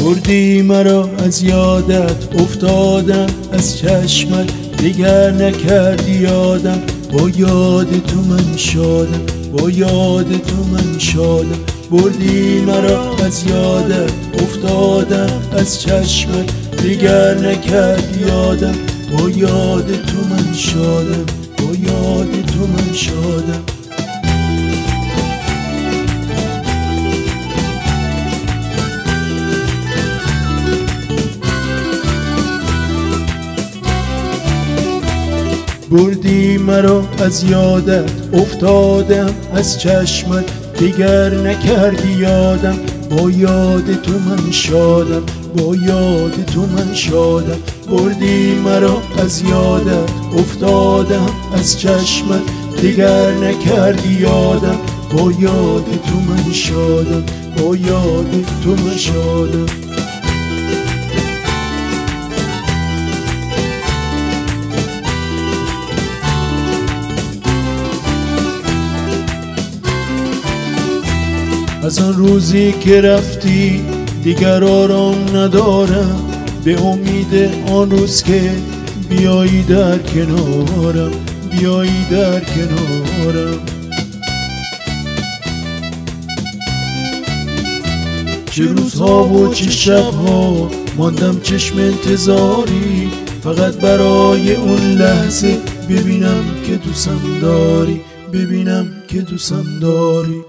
بردی مرا از یادت، افتادم از چشمت، دیگر نکردی یادم. با یاد تو من شادم، با یاد تو من شادم. بردی مرا از یادت، افتادم از چشمت، دیگر نکردی یادم. با یاد تو من شادم، با یاد تو من شادم. بردی مرا از یادت، افتادم از چشمت، دیگر نکردی یادم. با یاد تو من شادم، با یاد تو من شادم. بردی مرا از یادت، افتادم از چشمت، دیگر نکردی یادم. با یاد تو من شادم، با یاد تو من شادم. از آن روزی که رفتی دیگر آرام ندارم، به امید آن روز که بیایی در کنارم، بیایی در کنارم. چه روزها و چه شبها ماندم چشم انتظاری، فقط برای اون لحظه ببینم که دوستم داری، ببینم که دوستم داری.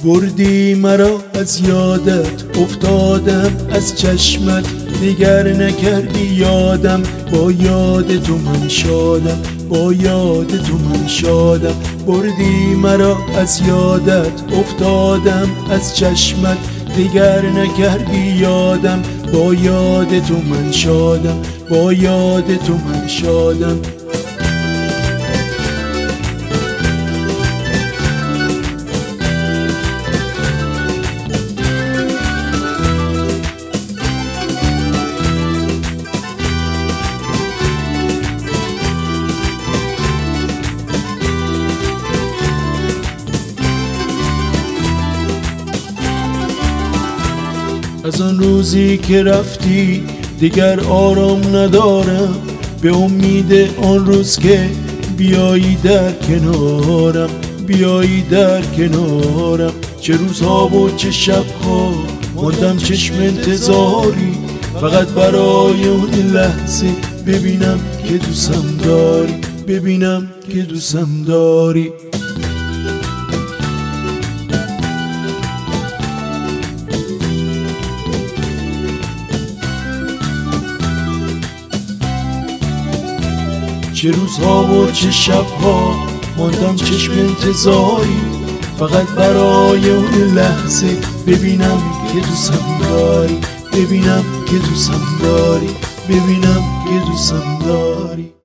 بردی مرا از یادت، افتادم از چشمت، دیگر نکردی یادم. با یاد تو من شادم، با یاد تو من شادم. بردی مرا از یادت، افتادم از چشمت، دیگر نکردی یادم. با یاد تو من شادم، با یاد تو من شادم. از آن روزی که رفتی دیگر آرام ندارم، به امید آن روز که بیایی در کنارم، بیایی در کنارم. چه روزها و چه شبها ماندم چشم انتظاری، فقط برای اون لحظه ببینم که دوستم داری، ببینم که دوستم داری. چه روزها و چه شبها ماندم چشم انتظاری، فقط برای اون لحظه ببینم که دوستم داری، ببینم که دوستم داری، ببینم که دوستم داری.